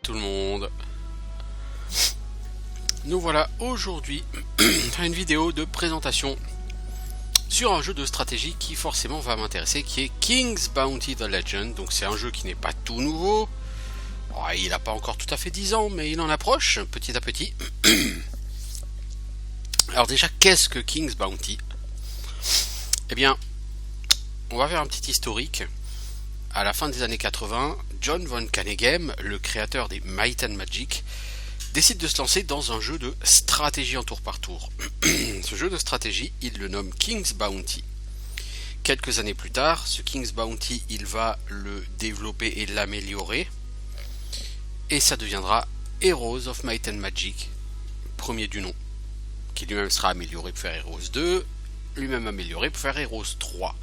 tout le monde. Nous voilà aujourd'hui à une vidéo de présentation sur un jeu de stratégie qui forcément va m'intéresser, qui est King's Bounty The Legend. Donc c'est un jeu qui n'est pas tout nouveau. Oh, il n'a pas encore tout à fait 10 ans, mais il en approche petit à petit. Alors déjà, qu'est-ce que King's Bounty? Eh bien, on va faire un petit historique. À la fin des années 80, John Von Caneghem, le créateur des Might and Magic, décide de se lancer dans un jeu de stratégie en tour par tour. Ce jeu de stratégie, il le nomme King's Bounty. Quelques années plus tard, ce King's Bounty, il va le développer et l'améliorer. Et ça deviendra Heroes of Might and Magic, premier du nom, qui lui-même sera amélioré pour faire Heroes 2, lui-même amélioré pour faire Heroes 3.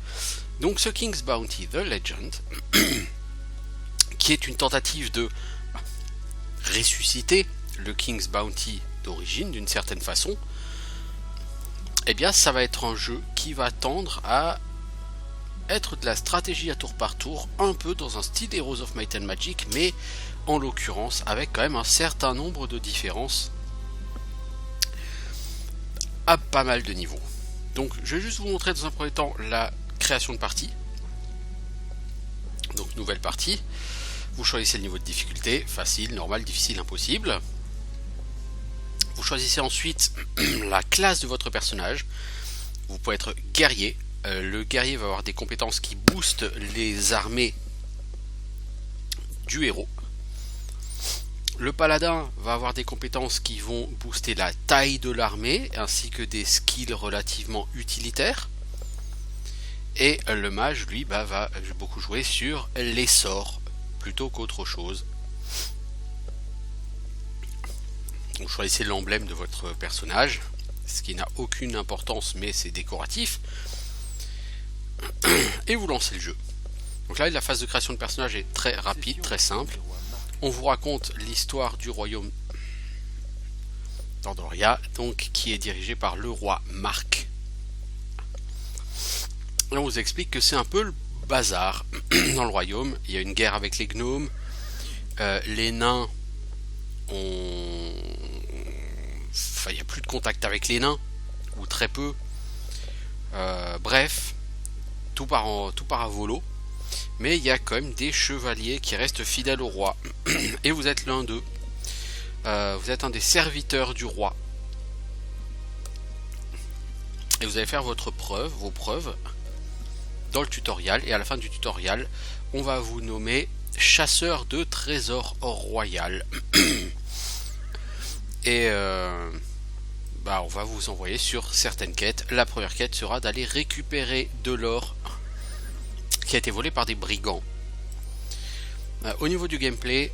Donc ce King's Bounty The Legend, qui est une tentative de ressusciter le King's Bounty d'origine d'une certaine façon, eh bien ça va être un jeu qui va tendre à être de la stratégie à tour par tour, un peu dans un style Heroes of Might and Magic, mais en l'occurrence avec quand même un certain nombre de différences à pas mal de niveaux. Donc je vais juste vous montrer dans un premier temps la création de partie. Donc nouvelle partie, vous choisissez le niveau de difficulté, facile, normal, difficile, impossible. Vous choisissez ensuite la classe de votre personnage. Vous pouvez être guerrier. Le guerrier va avoir des compétences qui boostent les armées du héros. Le paladin va avoir des compétences qui vont booster la taille de l'armée, ainsi que des skills relativement utilitaires. Et le mage, lui, va beaucoup jouer sur les sorts, plutôt qu'autre chose. Donc choisissez l'emblème de votre personnage, ce qui n'a aucune importance, mais c'est décoratif. Et vous lancez le jeu. Donc là, la phase de création de personnage est très rapide, très simple. On vous raconte l'histoire du royaume d'Andoria, donc qui est dirigé par le roi Marc. Et on vous explique que c'est un peu le bazar dans le royaume. Il y a une guerre avec les gnomes, les nains ont... Enfin, il n'y a plus de contact avec les nains, ou très peu. Bref, tout part à volo. Mais il y a quand même des chevaliers qui restent fidèles au roi. Et vous êtes l'un d'eux. Vous êtes un des serviteurs du roi. Et vous allez faire vos preuves dans le tutoriel. Et à la fin du tutoriel, on va vous nommer chasseur de trésors royal. Et on va vous envoyer sur certaines quêtes. La première quête sera d'aller récupérer de l'or qui a été volé par des brigands. Au niveau du gameplay,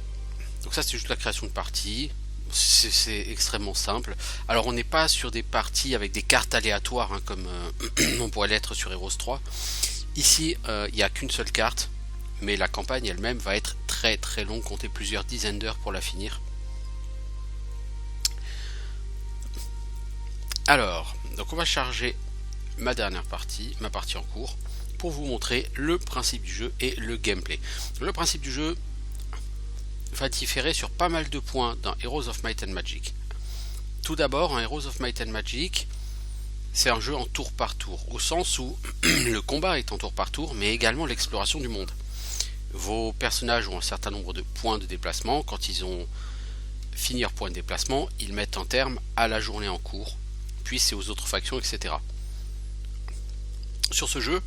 donc ça c'est juste la création de partie. C'est extrêmement simple. Alors on n'est pas sur des parties avec des cartes aléatoires hein, comme on pourrait l'être sur Heroes 3. Ici il n'y a qu'une seule carte, mais la campagne elle-même va être très très longue, comptez plusieurs dizaines d'heures pour la finir. Alors, donc on va charger ma dernière partie, ma partie en cours, pour vous montrer le principe du jeu et le gameplay. Le principe du jeu va différer sur pas mal de points d'un Heroes of Might and Magic. Tout d'abord, un Heroes of Might and Magic, c'est un jeu en tour par tour, au sens où le combat est en tour par tour, mais également l'exploration du monde. Vos personnages ont un certain nombre de points de déplacement. Quand ils ont fini leur point de déplacement, ils mettent un terme à la journée en cours, puis c'est aux autres factions, etc. Sur ce jeu,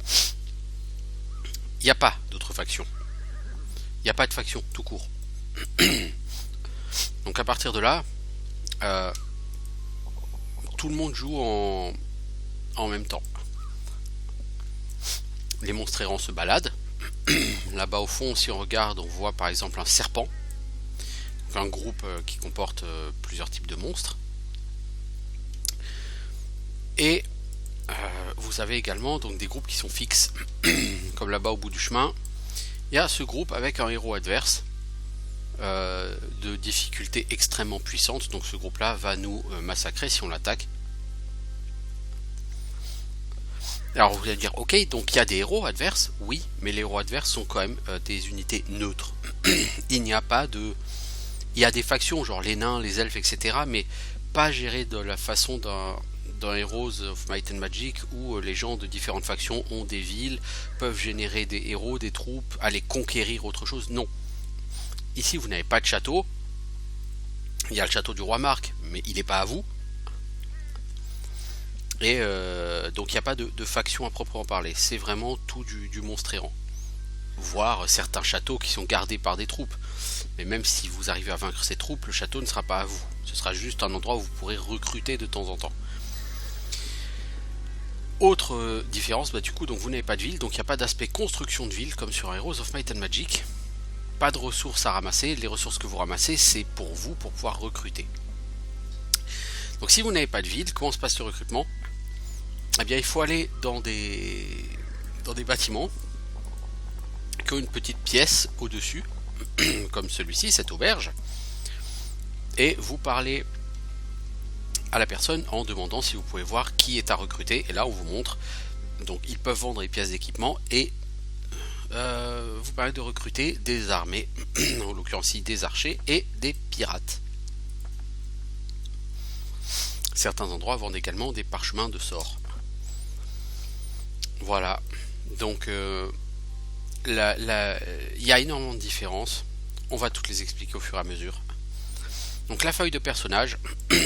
il n'y a pas d'autres factions. Il n'y a pas de faction, tout court. Donc à partir de là, tout le monde joue en même temps. Les monstres errants se baladent. Là-bas au fond, si on regarde, on voit par exemple un serpent. Donc un groupe qui comporte plusieurs types de monstres. Et vous avez également donc des groupes qui sont fixes, comme là-bas au bout du chemin. Il y a ce groupe avec un héros adverse de difficulté extrêmement puissante. Donc ce groupe-là va nous massacrer si on l'attaque. Alors vous allez dire, ok, donc il y a des héros adverses, oui, mais les héros adverses sont quand même des unités neutres. Il n'y a pas de Il y a des factions, genre les nains, les elfes, etc., mais pas gérées de la façon d'un Heroes of Might and Magic où les gens de différentes factions ont des villes, peuvent générer des héros, des troupes, aller conquérir autre chose. Non. Ici, vous n'avez pas de château. Il y a le château du roi Marc, mais il n'est pas à vous. Et donc il n'y a pas de faction à proprement parler. C'est vraiment tout du monstre errant. Voire certains châteaux qui sont gardés par des troupes. Mais même si vous arrivez à vaincre ces troupes, le château ne sera pas à vous. Ce sera juste un endroit où vous pourrez recruter de temps en temps. Autre différence, du coup, donc vous n'avez pas de ville, donc il n'y a pas d'aspect construction de ville comme sur Heroes of Might and Magic. Pas de ressources à ramasser, les ressources que vous ramassez, c'est pour vous, pour pouvoir recruter. Donc si vous n'avez pas de ville, comment se passe le recrutement? Eh bien, il faut aller dans des bâtiments qui ont une petite pièce au-dessus, comme celui-ci, cette auberge, et vous parlez à la personne en demandant si vous pouvez voir qui est à recruter, et là on vous montre. Donc ils peuvent vendre les pièces d'équipement et vous permet de recruter des armées, en l'occurrence ici des archers et des pirates. Certains endroits vendent également des parchemins de sorts. Voilà, donc il y a énormément de différences. On va toutes les expliquer au fur et à mesure. Donc la feuille de personnage,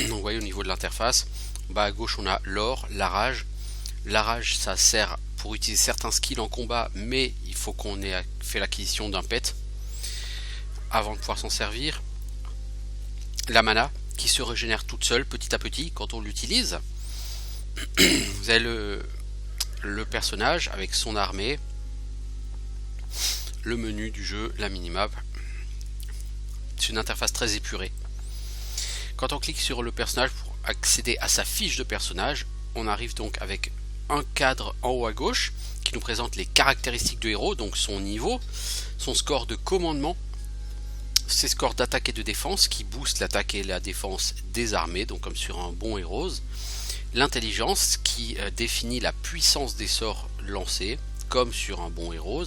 vous voyez au niveau de l'interface, bas à gauche on a l'or, la rage. La rage ça sert pour utiliser certains skills en combat, mais il faut qu'on ait fait l'acquisition d'un pet avant de pouvoir s'en servir. La mana qui se régénère toute seule petit à petit quand on l'utilise. Vous avez le personnage avec son armée, le menu du jeu, la minimap. C'est une interface très épurée. Quand on clique sur le personnage pour accéder à sa fiche de personnage, on arrive donc avec un cadre en haut à gauche qui nous présente les caractéristiques du héros, donc son niveau, son score de commandement, ses scores d'attaque et de défense qui boostent l'attaque et la défense des armées, donc comme sur un bon héros, l'intelligence qui définit la puissance des sorts lancés, comme sur un bon héros,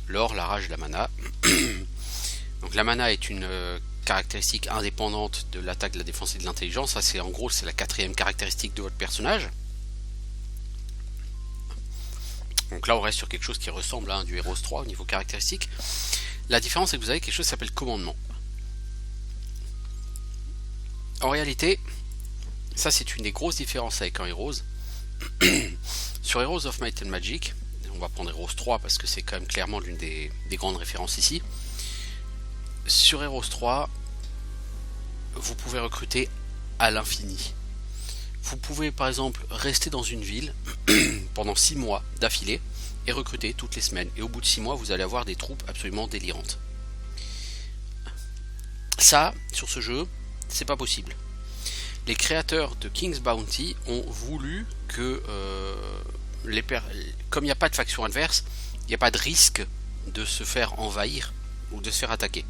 l'or, la rage, la mana. Donc la mana est une caractéristique indépendante de l'attaque, de la défense et de l'intelligence. Ça c'est en gros c'est la quatrième caractéristique de votre personnage. Donc là on reste sur quelque chose qui ressemble à du Heroes 3 au niveau caractéristique. La différence c'est que vous avez quelque chose qui s'appelle commandement. En réalité, ça c'est une des grosses différences avec un Heroes. Sur Heroes of Might and Magic, on va prendre Heroes 3 parce que c'est quand même clairement l'une des grandes références ici. Sur Heroes 3, vous pouvez recruter à l'infini. Vous pouvez par exemple rester dans une ville pendant 6 mois d'affilée et recruter toutes les semaines. Et au bout de 6 mois, vous allez avoir des troupes absolument délirantes. Ça, sur ce jeu, c'est pas possible. Les créateurs de King's Bounty ont voulu que, comme il n'y a pas de faction adverse, il n'y a pas de risque de se faire envahir ou de se faire attaquer.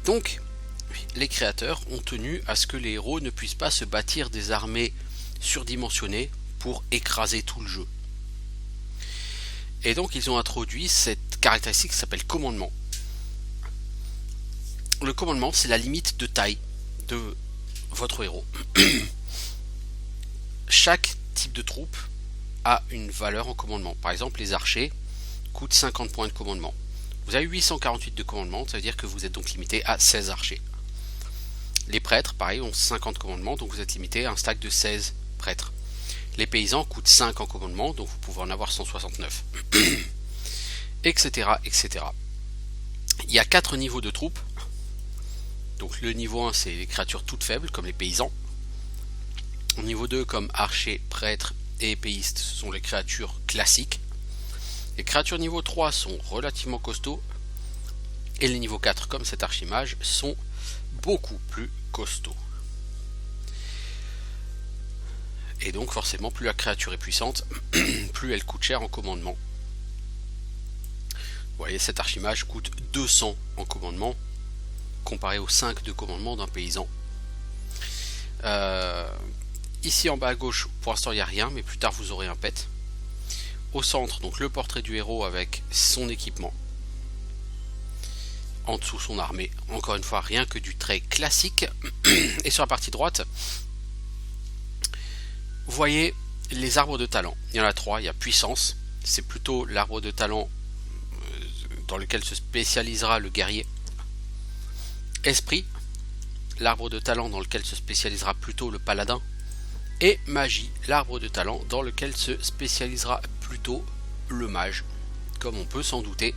Donc, les créateurs ont tenu à ce que les héros ne puissent pas se bâtir des armées surdimensionnées pour écraser tout le jeu. Et donc, ils ont introduit cette caractéristique qui s'appelle commandement. Le commandement, c'est la limite de taille de votre héros. Chaque type de troupe a une valeur en commandement. Par exemple, les archers coûtent 50 points de commandement. Vous avez 848 de commandement, ça veut dire que vous êtes donc limité à 16 archers. Les prêtres, pareil, ont 50 commandements, donc vous êtes limité à un stack de 16 prêtres. Les paysans coûtent 5 en commandement, donc vous pouvez en avoir 169. Etc. etc. Il y a 4 niveaux de troupes. Donc le niveau 1, c'est les créatures toutes faibles, comme les paysans. Au niveau 2, comme archers, prêtres et épéistes, ce sont les créatures classiques. Les créatures niveau 3 sont relativement costauds. Et les niveaux 4, comme cet archimage, sont beaucoup plus costauds. Et donc forcément, plus la créature est puissante, plus elle coûte cher en commandement. Vous voyez, cet archimage coûte 200 en commandement, comparé aux 5 de commandement d'un paysan. Ici en bas à gauche, pour l'instant il n'y a rien, mais plus tard vous aurez un pet. Au centre, donc le portrait du héros avec son équipement. en dessous son armée. Encore une fois, rien que du trait classique. Et sur la partie droite, vous voyez les arbres de talent. Il y en a 3, il y a puissance, c'est plutôt l'arbre de talent dans lequel se spécialisera le guerrier. Esprit, l'arbre de talent dans lequel se spécialisera plutôt le paladin. Et magie, l'arbre de talent dans lequel se spécialisera plutôt le mage, comme on peut s'en douter.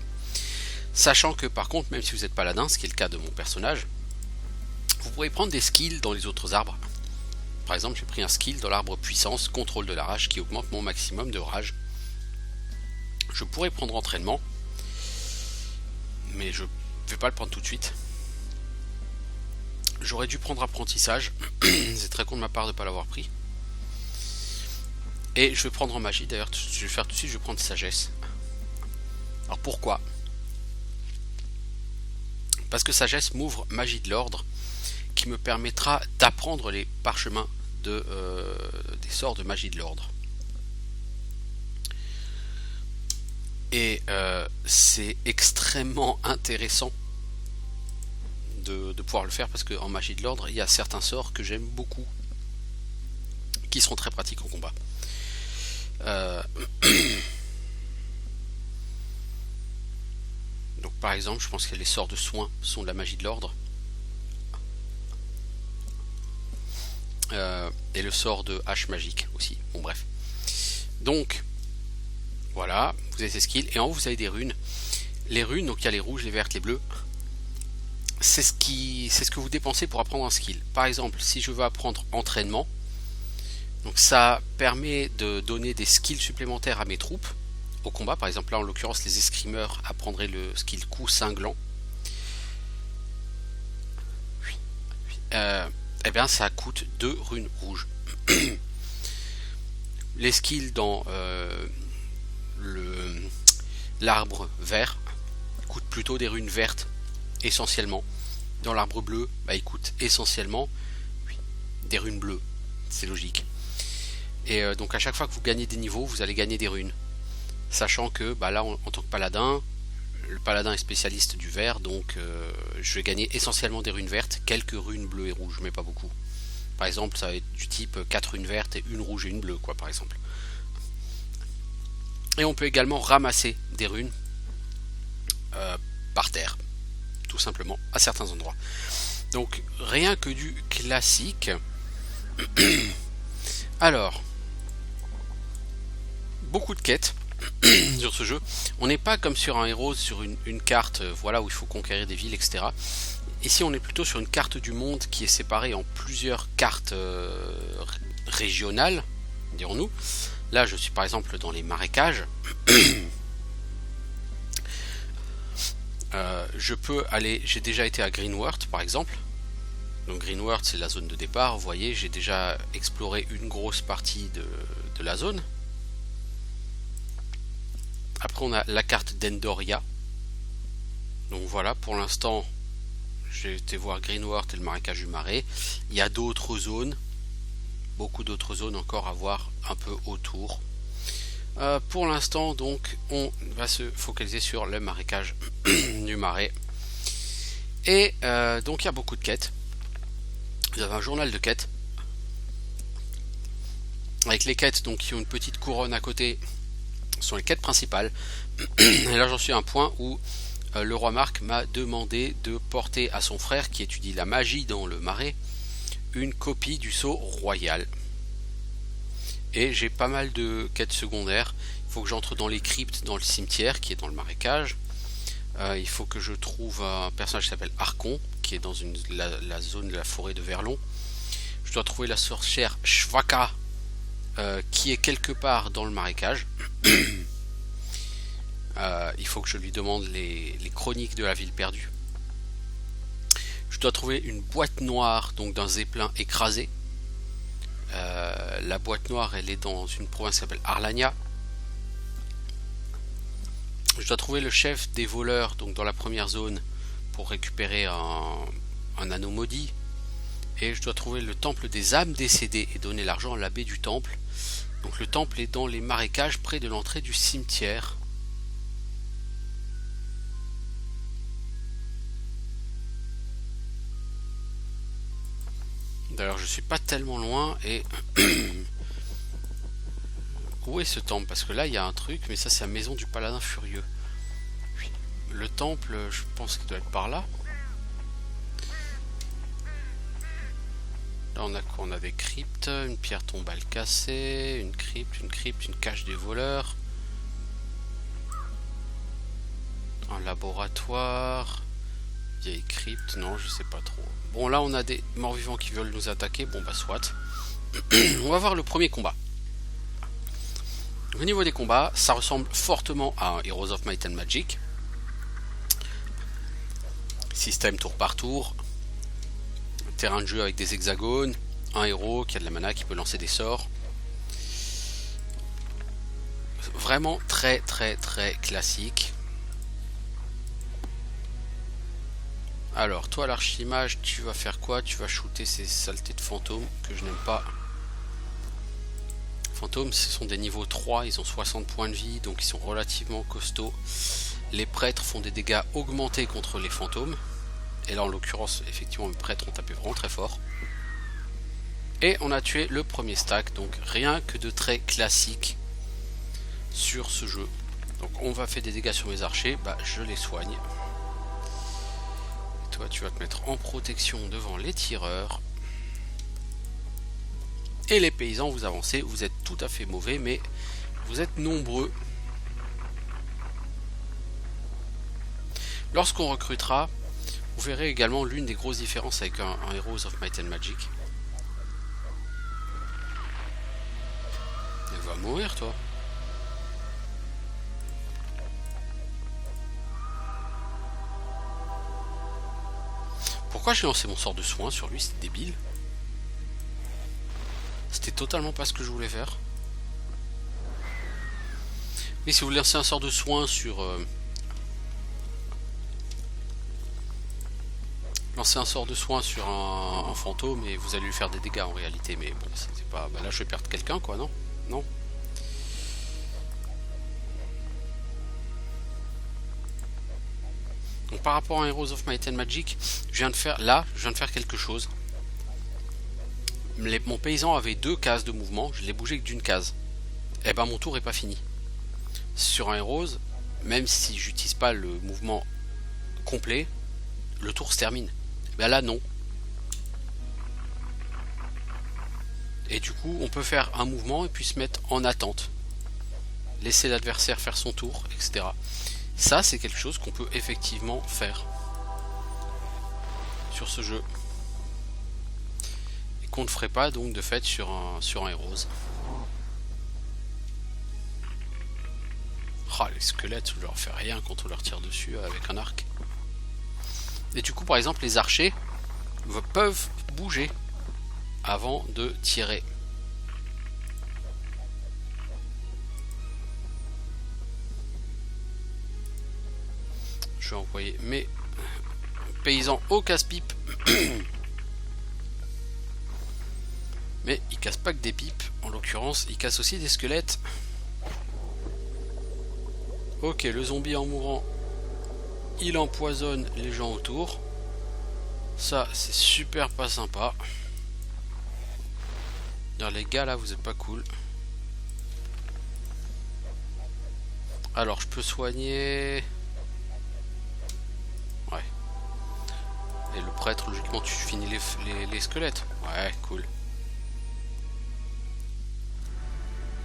Sachant que par contre, même si vous êtes paladin, ce qui est le cas de mon personnage, vous pourrez prendre des skills dans les autres arbres. Par exemple, j'ai pris un skill dans l'arbre puissance, contrôle de la rage, qui augmente mon maximum de rage. Je pourrais prendre entraînement, mais je ne vais pas le prendre tout de suite. J'aurais dû prendre apprentissage, c'est très con de ma part de ne pas l'avoir pris. Et je vais prendre en magie, d'ailleurs, je vais faire tout de suite, je vais prendre sagesse. Alors pourquoi ? Parce que sagesse m'ouvre magie de l'ordre, qui me permettra d'apprendre les parchemins des sorts de magie de l'ordre. Et c'est extrêmement intéressant de pouvoir le faire, parce qu'en magie de l'ordre, il y a certains sorts que j'aime beaucoup, qui seront très pratiques en combat. Donc par exemple, je pense que les sorts de soins sont de la magie de l'ordre. Et le sort de hache magique aussi. Bon bref. Donc voilà, vous avez ces skills. Et en haut vous avez des runes. Les runes, donc il y a les rouges, les vertes, les bleues. C'est ce que vous dépensez pour apprendre un skill. Par exemple, si je veux apprendre entraînement, donc ça permet de donner des skills supplémentaires à mes troupes au combat. Par exemple là en l'occurrence les escrimeurs apprendraient le skill coup cinglant. Et bien ça coûte 2 runes rouges. Les skills dans l'arbre vert coûtent plutôt des runes vertes essentiellement. Dans l'arbre bleu, ils coûtent essentiellement des runes bleues. C'est logique. Et donc à chaque fois que vous gagnez des niveaux, vous allez gagner des runes. Sachant que là en tant que paladin, le paladin est spécialiste du vert, donc je vais gagner essentiellement des runes vertes, quelques runes bleues et rouges, mais pas beaucoup. Par exemple, ça va être du type 4 runes vertes et une rouge et une bleue, par exemple. Et on peut également ramasser des runes par terre, tout simplement, à certains endroits. Donc, rien que du classique. Alors, beaucoup de quêtes sur ce jeu. On n'est pas comme sur un héros, sur une carte voilà, où il faut conquérir des villes, etc. Ici on est plutôt sur une carte du monde qui est séparée en plusieurs cartes régionales, dirons-nous. Là je suis par exemple dans les marécages. Je peux aller, j'ai déjà été à Greenworth par exemple. Donc Greenworth c'est la zone de départ, vous voyez j'ai déjà exploré une grosse partie de la zone. Après on a la carte d'Endoria. Donc voilà, pour l'instant j'ai été voir Greenworth et le marécage du Marais. Il y a d'autres zones, beaucoup d'autres zones encore à voir un peu autour. Pour l'instant donc on va se focaliser sur le marécage du Marais. Et donc il y a beaucoup de quêtes. Vous avez un journal de quêtes avec les quêtes donc qui ont une petite couronne à côté. Ce sont les quêtes principales. Et là j'en suis à un point où le roi Marc m'a demandé de porter à son frère qui étudie la magie dans le Marais une copie du sceau royal. Et j'ai pas mal de quêtes secondaires. Il faut que j'entre dans les cryptes dans le cimetière qui est dans le marécage. Il faut que je trouve un personnage qui s'appelle Archon qui est dans la zone de la forêt de Verlon. Je dois trouver la sorcière Shvaka qui est quelque part dans le marécage. Il faut que je lui demande les chroniques de la ville perdue. Je dois trouver une boîte noire donc d'un zeppelin écrasé. La boîte noire elle est dans une province qui s'appelle Arlania. Je dois trouver le chef des voleurs donc dans la première zone pour récupérer un anneau maudit. Et je dois trouver le temple des âmes décédées et donner l'argent à l'abbé du temple. Donc le temple est dans les marécages près de l'entrée du cimetière. D'ailleurs, je suis pas tellement loin et... Où est ce temple? Parce que là, il y a un truc, mais ça, c'est la maison du paladin furieux. Le temple, je pense qu'il doit être par là. Là, on a quoi? On a des cryptes, une pierre tombale cassée, une crypte, une cache des voleurs. Un laboratoire. Vieille crypte, non, je sais pas trop. Bon, là, on a des morts-vivants qui veulent nous attaquer. Bon, bah, soit. On va voir le premier combat. Au niveau des combats, ça ressemble fortement à un Heroes of Might and Magic. Système tour par tour. Terrain de jeu avec des hexagones. Un héros qui a de la mana, qui peut lancer des sorts. Vraiment très classique. Alors, toi l'archimage, tu vas faire quoi? Tu vas shooter ces saletés de fantômes que je n'aime pas. Fantômes, ce sont des niveaux 3, ils ont 60 points de vie, donc ils sont relativement costauds. Les prêtres font des dégâts augmentés contre les fantômes. Et là, en l'occurrence, effectivement, les prêtres ont tapé vraiment très fort. Et on a tué le premier stack, donc rien que de très classique sur ce jeu. Donc on va faire des dégâts sur mes archers, bah je les soigne. Et toi, tu vas te mettre en protection devant les tireurs. Et les paysans, vous avancez, vous êtes tout à fait mauvais, mais vous êtes nombreux. Lorsqu'on recrutera, vous verrez également l'une des grosses différences avec un Heroes of Might and Magic. Elle va mourir, toi. Pourquoi j'ai lancé mon sort de soin sur lui? C'était débile. C'était totalement pas ce que je voulais faire. Mais si vous lancez un sort de soin sur... Lancez un sort de soin sur un fantôme et vous allez lui faire des dégâts en réalité. Mais bon, c'est pas... Bah là, je vais perdre quelqu'un, quoi, non? Non. Donc par rapport à Heroes of Might and Magic, je viens de faire quelque chose. Mon paysan avait 2 cases de mouvement, je l'ai bougé que d'une case. Et ben mon tour est pas fini. Sur un Heroes, même si j'utilise pas le mouvement complet, le tour se termine. Et ben là non. Et du coup, on peut faire un mouvement et puis se mettre en attente. Laisser l'adversaire faire son tour, etc. Ça, c'est quelque chose qu'on peut effectivement faire sur ce jeu. Et qu'on ne ferait pas donc de fait sur un Heroes. Ah, les squelettes, je leur fais rien quand on leur tire dessus avec un arc. Et du coup, par exemple, les archers peuvent bouger avant de tirer. Je vais envoyer mes paysans au casse-pipe. Mais ils cassent pas que des pipes. En l'occurrence, ils cassent aussi des squelettes. Ok, le zombie en mourant, il empoisonne les gens autour. Ça, c'est super pas sympa. Alors, les gars, là, vous êtes pas cool. Alors, je peux soigner... Ouais. Et le prêtre, logiquement, tu finis les squelettes. Ouais, cool.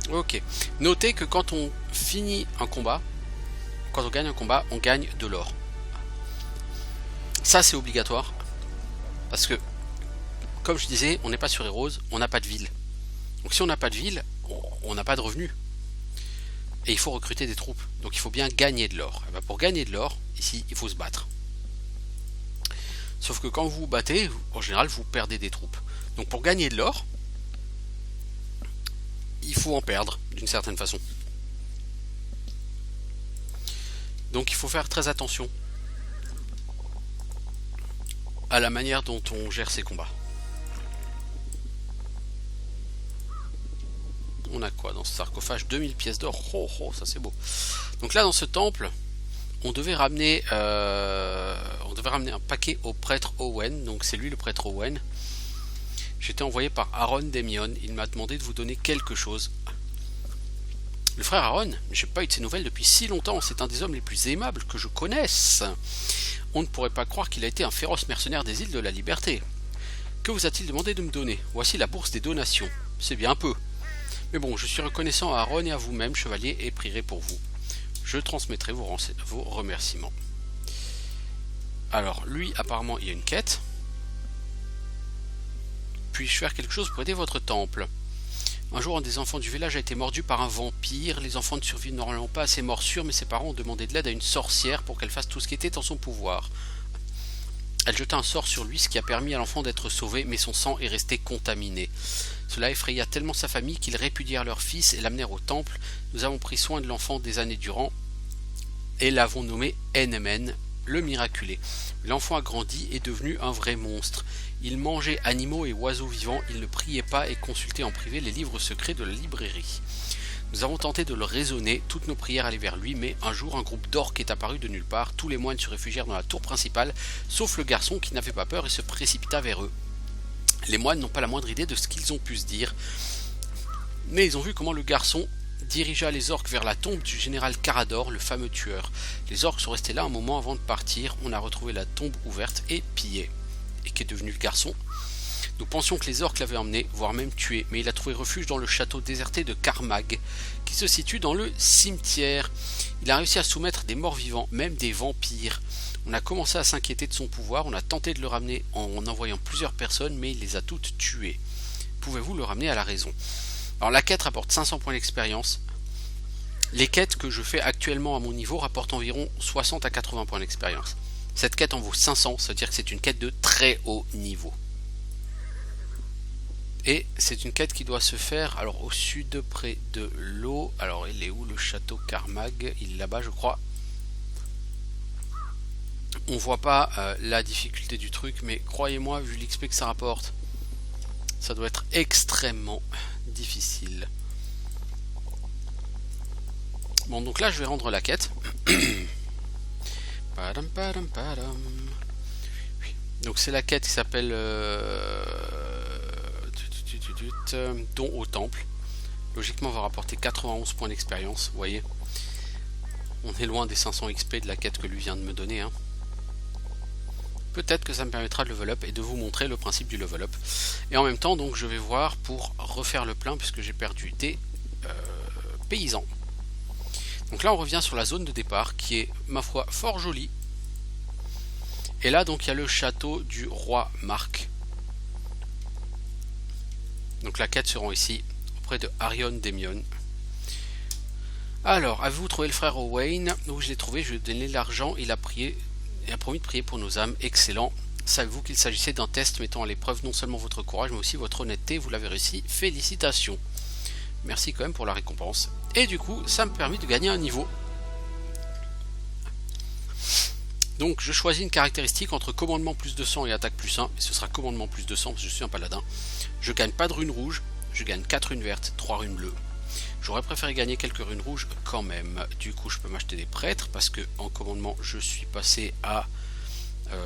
Ok. Notez que quand on finit un combat, quand on gagne un combat, on gagne de l'or. Ça, c'est obligatoire. Parce que, comme je disais, on n'est pas sur Heroes, on n'a pas de ville. Donc si on n'a pas de ville, on n'a pas de revenus. Et il faut recruter des troupes. Donc il faut bien gagner de l'or. Et bien pour gagner de l'or, ici, il faut se battre. Sauf que quand vous vous battez, en général, vous perdez des troupes. Donc pour gagner de l'or, il faut en perdre, d'une certaine façon. Donc il faut faire très attention à la manière dont on gère ses combats. On a quoi dans ce sarcophage? 2000 pièces d'or. Oh, oh, ça c'est beau. Donc là dans ce temple, on devait ramener un paquet au prêtre Owen. Donc c'est lui le prêtre Owen. J'ai été envoyé par Aaron Demion. Il m'a demandé de vous donner quelque chose. Le frère Aaron, j'ai pas eu de ses nouvelles depuis si longtemps. C'est un des hommes les plus aimables que je connaisse. On ne pourrait pas croire qu'il a été un féroce mercenaire des îles de la Liberté. Que vous a-t-il demandé de me donner? Voici la bourse des donations. C'est bien peu. Mais bon, je suis reconnaissant à Aaron et à vous-même, chevalier, et prierai pour vous. Je transmettrai vos remerciements. Alors, lui, apparemment, il y a une quête. Puis-je faire quelque chose pour aider votre temple? Un jour, un des enfants du village a été mordu par un vampire. Les enfants ne survivent normalement pas à ces morsures, mais ses parents ont demandé de l'aide à une sorcière pour qu'elle fasse tout ce qui était en son pouvoir. Elle jeta un sort sur lui, ce qui a permis à l'enfant d'être sauvé, mais son sang est resté contaminé. Cela effraya tellement sa famille qu'ils répudièrent leur fils et l'amenèrent au temple. Nous avons pris soin de l'enfant des années durant et l'avons nommé Enemen, le miraculé. L'enfant a grandi et est devenu un vrai monstre. Il mangeait animaux et oiseaux vivants, il ne priait pas et consultait en privé les livres secrets de la librairie. Nous avons tenté de le raisonner, toutes nos prières allaient vers lui, mais un jour un groupe d'orques est apparu de nulle part, tous les moines se réfugièrent dans la tour principale, sauf le garçon qui n'avait pas peur et se précipita vers eux. Les moines n'ont pas la moindre idée de ce qu'ils ont pu se dire, mais ils ont vu comment le garçon dirigea les orques vers la tombe du général Carador, le fameux tueur. Les orques sont restés là un moment avant de partir, on a retrouvé la tombe ouverte et pillée. Et qu'est devenu le garçon? Nous pensions que les orques l'avaient emmené, voire même tué, mais il a trouvé refuge dans le château déserté de Carmag, qui se situe dans le cimetière. Il a réussi à soumettre des morts vivants, même des vampires. On a commencé à s'inquiéter de son pouvoir, on a tenté de le ramener en envoyant plusieurs personnes, mais il les a toutes tuées. Pouvez-vous le ramener à la raison? Alors la quête rapporte 500 points d'expérience. Les quêtes que je fais actuellement à mon niveau rapportent environ 60 à 80 points d'expérience. Cette quête en vaut 500, c'est-à-dire que c'est une quête de très haut niveau. Et c'est une quête qui doit se faire alors au sud près de l'eau. Alors il est où le château Carmag? Il est là-bas je crois. On voit pas la difficulté du truc, mais croyez-moi, vu l'XP que ça rapporte, ça doit être extrêmement difficile. Bon, donc là je vais rendre la quête. Donc c'est la quête qui s'appelle don au temple. Logiquement on va rapporter 91 points d'expérience, vous voyez. On est loin des 500 XP de la quête que lui vient de me donner. Peut-être que ça me permettra de level up et de vous montrer le principe du level up. Et en même temps donc je vais voir pour refaire le plein puisque j'ai perdu des paysans. Donc là on revient sur la zone de départ qui est ma foi fort jolie. Et là donc il y a le château du roi Marc. Donc la quête se rend ici auprès de Arion Demion. Alors, avez-vous trouvé le frère Owain? Oui, je l'ai trouvé, je lui ai donné l'argent, il a promis de prier pour nos âmes, excellent. Savez-vous qu'il s'agissait d'un test mettant à l'épreuve non seulement votre courage mais aussi votre honnêteté, vous l'avez réussi, félicitations. Merci quand même pour la récompense. Et du coup, ça me permet de gagner un niveau. Donc je choisis une caractéristique entre commandement plus 200 et attaque plus 1, et ce sera commandement plus 200 parce que je suis un paladin. Je gagne pas de runes rouges, je gagne 4 runes vertes, 3 runes bleues. J'aurais préféré gagner quelques runes rouges quand même. Du coup je peux m'acheter des prêtres parce que en commandement je suis passé à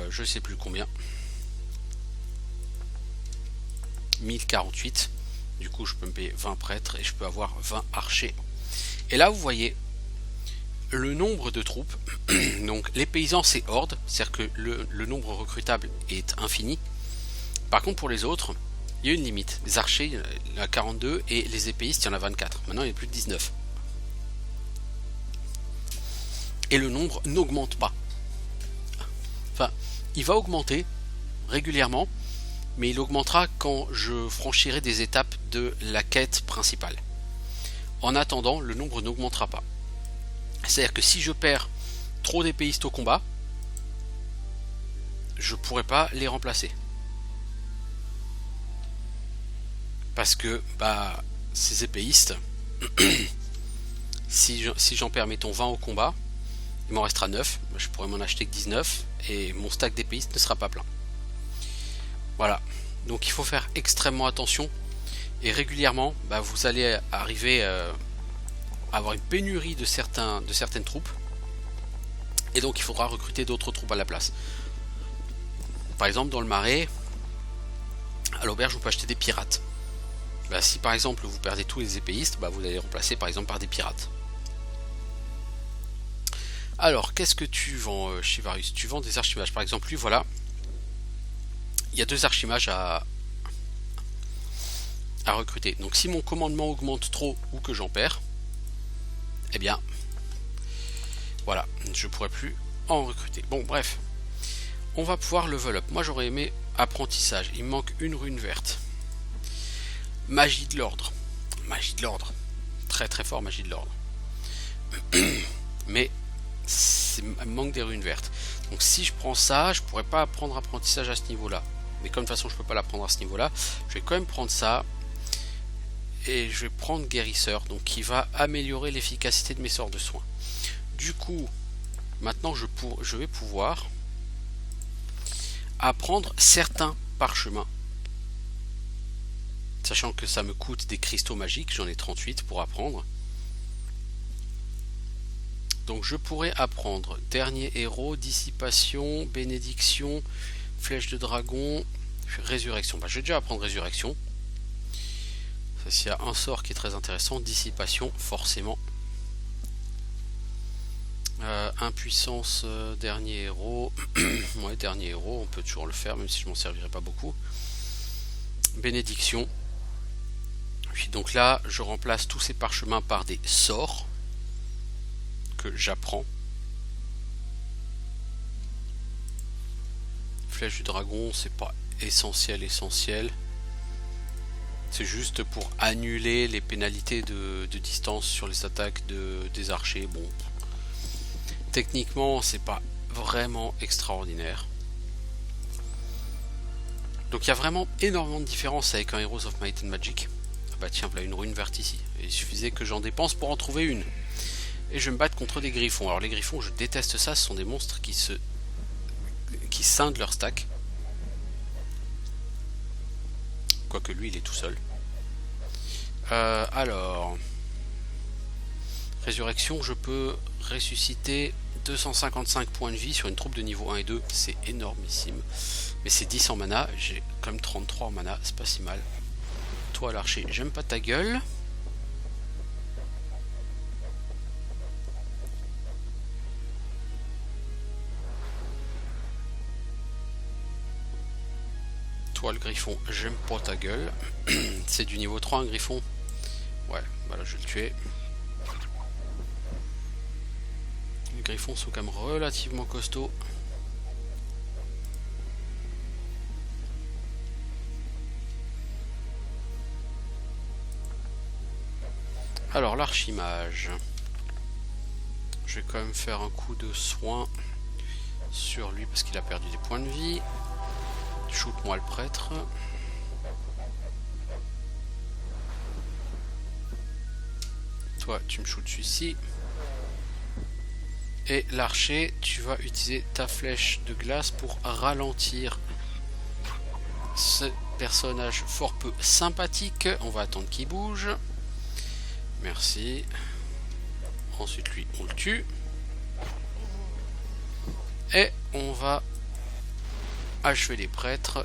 je sais plus combien, 1048. Du coup je peux me payer 20 prêtres et je peux avoir 20 archers. Et là vous voyez le nombre de troupes. Donc les paysans c'est horde, c'est-à-dire que le nombre recrutable est infini. Par contre pour les autres il y a une limite. Les archers il y en a 42 et les épéistes il y en a 24. Maintenant il y a plus de 19. Et le nombre n'augmente pas. Enfin il va augmenter régulièrement, mais il augmentera quand je franchirai des étapes de la quête principale. En attendant le nombre n'augmentera pas. C'est-à-dire que si je perds trop d'épéistes au combat, je ne pourrai pas les remplacer. Parce que ces épéistes, si j'en perds mettons 20 au combat, il m'en restera 9, je pourrais m'en acheter que 19 et mon stack d'épéistes ne sera pas plein. Voilà, donc il faut faire extrêmement attention et régulièrement vous allez arriver à avoir une pénurie de certaines troupes et donc il faudra recruter d'autres troupes à la place. Par exemple dans le marais, l'auberge vous pouvez acheter des pirates. Bah, si par exemple vous perdez tous les épéistes, bah, vous allez les remplacer par exemple par des pirates. Alors qu'est-ce que tu vends chez Varus? Tu vends des archimages. Par exemple lui voilà. Il y a 2 archimages à recruter. Donc si mon commandement augmente trop ou que j'en perds, eh bien voilà, je pourrais plus en recruter. Bon bref, on va pouvoir level up. Moi j'aurais aimé apprentissage, il me manque une rune verte. Magie de l'ordre. Magie de l'ordre. Très très fort magie de l'ordre. Mais il me manque des runes vertes. Donc si je prends ça, je pourrais pas apprendre apprentissage à ce niveau là. Mais comme de toute façon je peux pas l'apprendre à ce niveau là, je vais quand même prendre ça. Et je vais prendre guérisseur, donc qui va améliorer l'efficacité de mes sorts de soins. Du coup, maintenant je vais pouvoir apprendre certains parchemins. Sachant que ça me coûte des cristaux magiques, j'en ai 38 pour apprendre. Donc je pourrais apprendre dernier héros, dissipation, bénédiction, flèche de dragon, résurrection. Bah, je vais déjà apprendre résurrection. S'il y a un sort qui est très intéressant, dissipation, forcément. Impuissance, dernier héros. Ouais, dernier héros, on peut toujours le faire, même si je m'en servirai pas beaucoup. Bénédiction. Puis donc là, je remplace tous ces parchemins par des sorts que j'apprends. Flèche du dragon, c'est pas essentiel. C'est juste pour annuler les pénalités de distance sur les attaques des archers. Bon, techniquement, c'est pas vraiment extraordinaire. Donc il y a vraiment énormément de différences avec un Heroes of Might and Magic. Ah bah tiens, voilà une rune verte ici. Il suffisait que j'en dépense pour en trouver une. Et je vais me battre contre des griffons. Alors les griffons, je déteste ça. Ce sont des monstres qui scindent leur stack. Quoique lui, il est tout seul. Alors, résurrection, je peux ressusciter 255 points de vie sur une troupe de niveau 1 et 2. C'est énormissime. Mais c'est 10 en mana. J'ai quand même 33 en mana. C'est pas si mal. Toi, l'archer, j'aime pas ta gueule. Toi, le griffon, j'aime pas ta gueule. C'est du niveau 3 un griffon. Ouais, voilà, je vais le tuer. Les griffons sont quand même relativement costauds. Alors, l'archimage. Je vais quand même faire un coup de soin sur lui parce qu'il a perdu des points de vie. Shoot-moi le prêtre. Toi, tu me shootes celui-ci. Et l'archer, tu vas utiliser ta flèche de glace pour ralentir ce personnage fort peu sympathique. On va attendre qu'il bouge. Merci. Ensuite, lui, on le tue. Et on va achever les prêtres.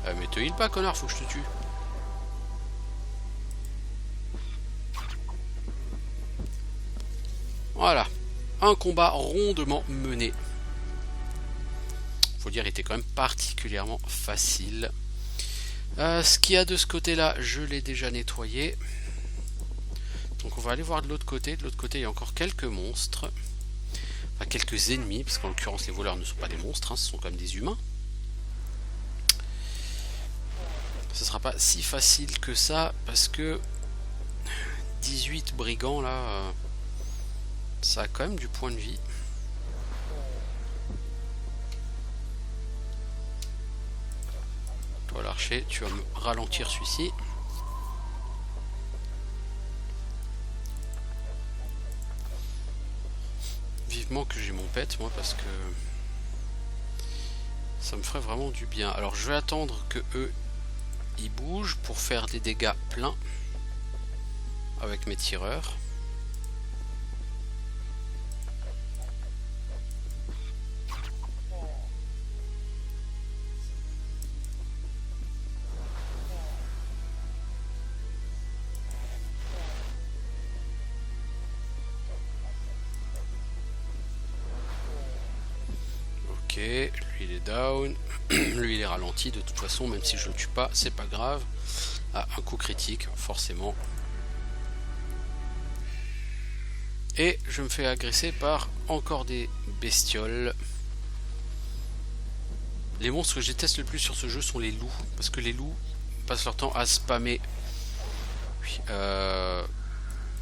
Mais te heal pas, connard, faut que je te tue. Voilà. Un combat rondement mené. Faut dire, il était quand même particulièrement facile. Ce qu'il y a de ce côté-là, je l'ai déjà nettoyé. Donc on va aller voir de l'autre côté. De l'autre côté, il y a encore quelques monstres. Enfin, quelques ennemis, parce qu'en l'occurrence, les voleurs ne sont pas des monstres, hein, ce sont quand même des humains. Ce sera pas si facile que ça, parce que 18 brigands, là, ça a quand même du point de vie. Toi, l'archer, tu vas me ralentir celui-ci. Vivement que j'ai mon pet, moi, parce que ça me ferait vraiment du bien. Alors, je vais attendre que eux, ils bougent pour faire des dégâts pleins avec mes tireurs. Ok, lui il est down. Lui il est ralenti de toute façon, même si je le tue pas, c'est pas grave. Ah, un coup critique, forcément. Et je me fais agresser par encore des bestioles. Les monstres que je déteste le plus sur ce jeu sont les loups. Parce que les loups passent leur temps à spammer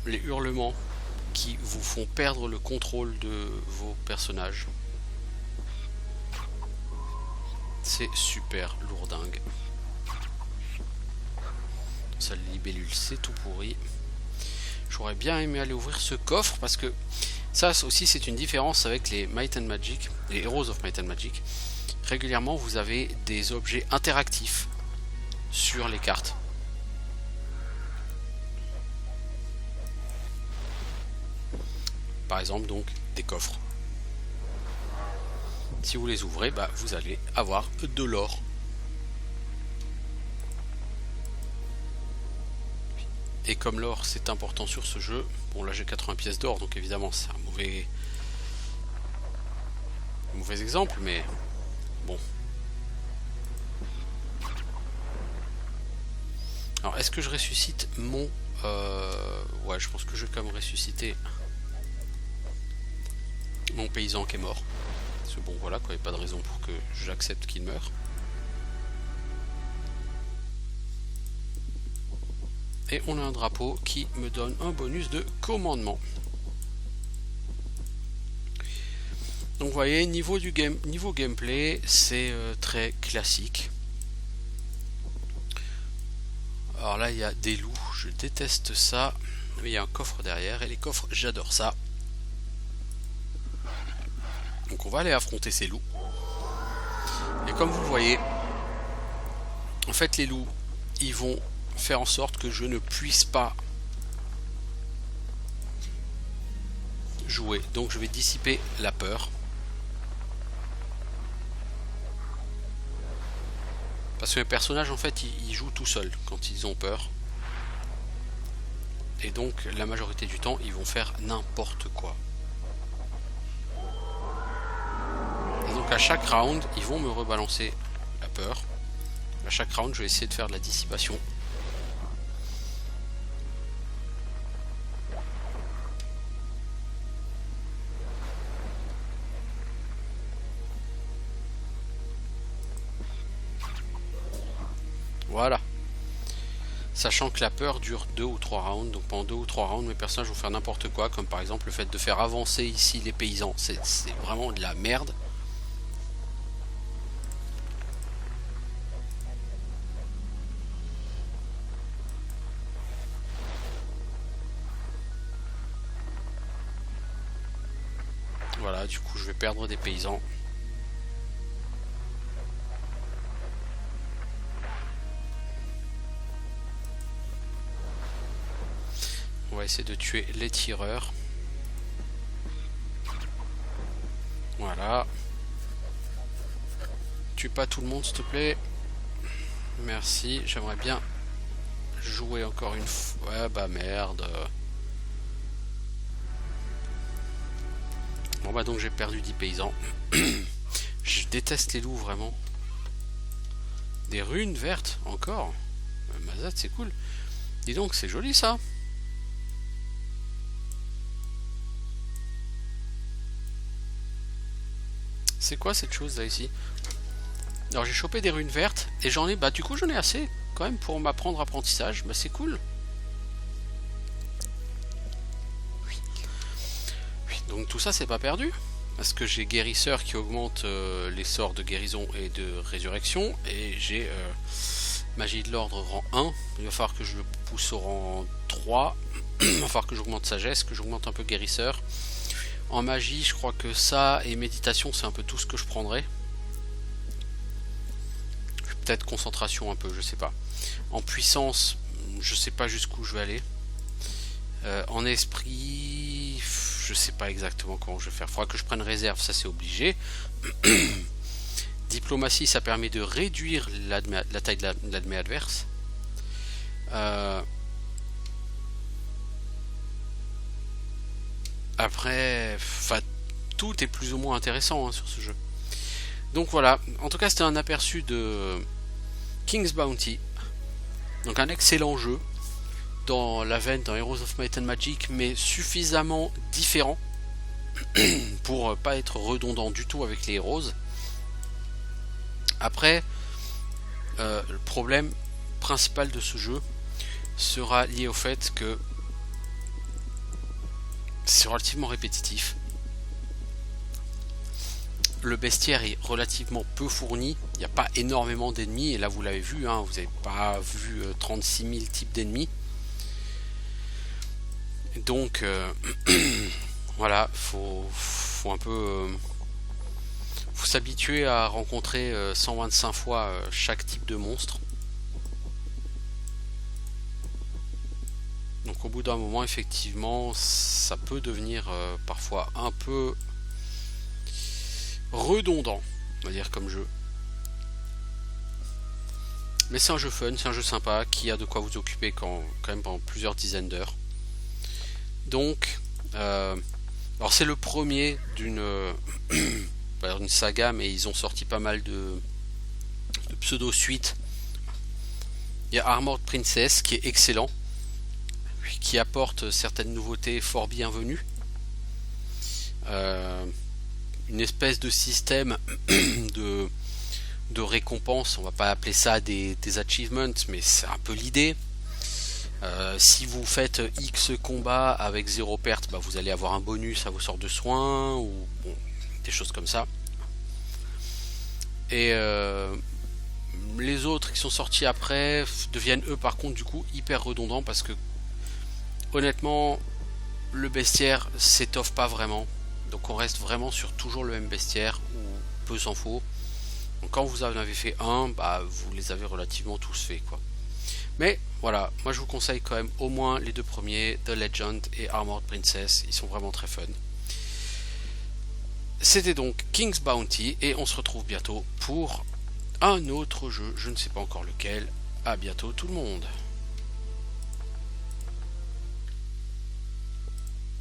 les hurlements qui vous font perdre le contrôle de vos personnages. C'est super lourdingue. Ça, les libellules, c'est tout pourri. J'aurais bien aimé aller ouvrir ce coffre parce que ça aussi c'est une différence avec les Might and Magic, les Heroes of Might and Magic. Régulièrement vous avez des objets interactifs sur les cartes. Par exemple donc des coffres. Si vous les ouvrez, bah, vous allez avoir de l'or. Et comme l'or c'est important sur ce jeu, bon là j'ai 80 pièces d'or donc évidemment c'est un mauvais exemple, mais bon. Alors est-ce que je ressuscite mon... ouais, je pense que je vais quand même ressusciter mon paysan qui est mort. Parce que bon voilà quoi, il n'y a pas de raison pour que j'accepte qu'il meure. Et on a un drapeau qui me donne un bonus de commandement. Donc vous voyez, niveau gameplay, c'est très classique. Alors là il y a des loups, je déteste ça. Mais il y a un coffre derrière et les coffres j'adore ça. Donc on va aller affronter ces loups. Et comme vous le voyez, en fait les loups, ils vont faire en sorte que je ne puisse pas jouer. Donc je vais dissiper la peur. Parce que les personnages en fait ils jouent tout seuls quand ils ont peur. Et donc la majorité du temps ils vont faire n'importe quoi. Et donc à chaque round ils vont me rebalancer la peur. À chaque round je vais essayer de faire de la dissipation. Voilà. Sachant que la peur dure 2 ou 3 rounds, donc pendant 2 ou 3 rounds, mes personnages vont faire n'importe quoi, comme par exemple le fait de faire avancer ici les paysans. C'est vraiment de la merde. Voilà, du coup je vais perdre des paysans. On va essayer de tuer les tireurs. Voilà. Tue pas tout le monde s'il te plaît. Merci, j'aimerais bien jouer encore une fois. Ouais bah merde. Bon bah donc j'ai perdu 10 paysans. Je déteste les loups vraiment. Des runes vertes encore. Mazat c'est cool. Dis donc c'est joli ça. C'est quoi cette chose là ici? Alors j'ai chopé des runes vertes et j'en ai, bah du coup j'en ai assez quand même pour m'apprendre apprentissage, bah c'est cool. Oui. Oui, donc tout ça c'est pas perdu parce que j'ai guérisseur qui augmente les sorts de guérison et de résurrection et j'ai magie de l'ordre rang 1. Il va falloir que je le pousse au rang 3. Il va falloir que j'augmente sagesse, que j'augmente un peu guérisseur. En magie, je crois que ça et méditation, c'est un peu tout ce que je prendrais. Peut-être concentration un peu, je sais pas. En puissance, je sais pas jusqu'où je vais aller. En esprit, je sais pas exactement comment je vais faire. Il faudra que je prenne réserve, ça c'est obligé. Diplomatie, ça permet de réduire la taille de l'admé adverse. Après, tout est plus ou moins intéressant hein, sur ce jeu. Donc voilà, en tout cas c'était un aperçu de King's Bounty. Donc un excellent jeu dans la veine dans Heroes of Might and Magic, mais suffisamment différent pour pas être redondant du tout avec les Heroes. Après, le problème principal de ce jeu sera lié au fait que c'est relativement répétitif. Le bestiaire est relativement peu fourni, il n'y a pas énormément d'ennemis, et là vous l'avez vu, hein, vous n'avez pas vu 36 000 types d'ennemis. Donc voilà, faut un peu faut s'habituer à rencontrer 125 fois chaque type de monstre. Donc au bout d'un moment, effectivement, ça peut devenir parfois un peu redondant, on va dire, comme jeu. Mais c'est un jeu fun, c'est un jeu sympa qui a de quoi vous occuper quand même pendant plusieurs dizaines d'heures. Donc, alors c'est le premier d'une saga, mais ils ont sorti pas mal de pseudo-suites. Il y a Armored Princess qui est excellent, qui apporte certaines nouveautés fort bienvenues. Une espèce de système de récompense, on va pas appeler ça des achievements, mais c'est un peu l'idée. Si vous faites X combats avec 0 perte, bah vous allez avoir un bonus à vos sorts de soins, ou bon, des choses comme ça. Et les autres qui sont sortis après deviennent eux par contre du coup hyper redondants, parce que honnêtement le bestiaire s'étoffe pas vraiment. Donc on reste vraiment sur toujours le même bestiaire, ou peu s'en faut. Donc quand vous en avez fait un, bah vous les avez relativement tous fait quoi. Mais voilà, moi je vous conseille quand même au moins les deux premiers, The Legend et Armored Princess, ils sont vraiment très fun. C'était donc King's Bounty, et on se retrouve bientôt pour un autre jeu, je ne sais pas encore lequel. À bientôt tout le monde.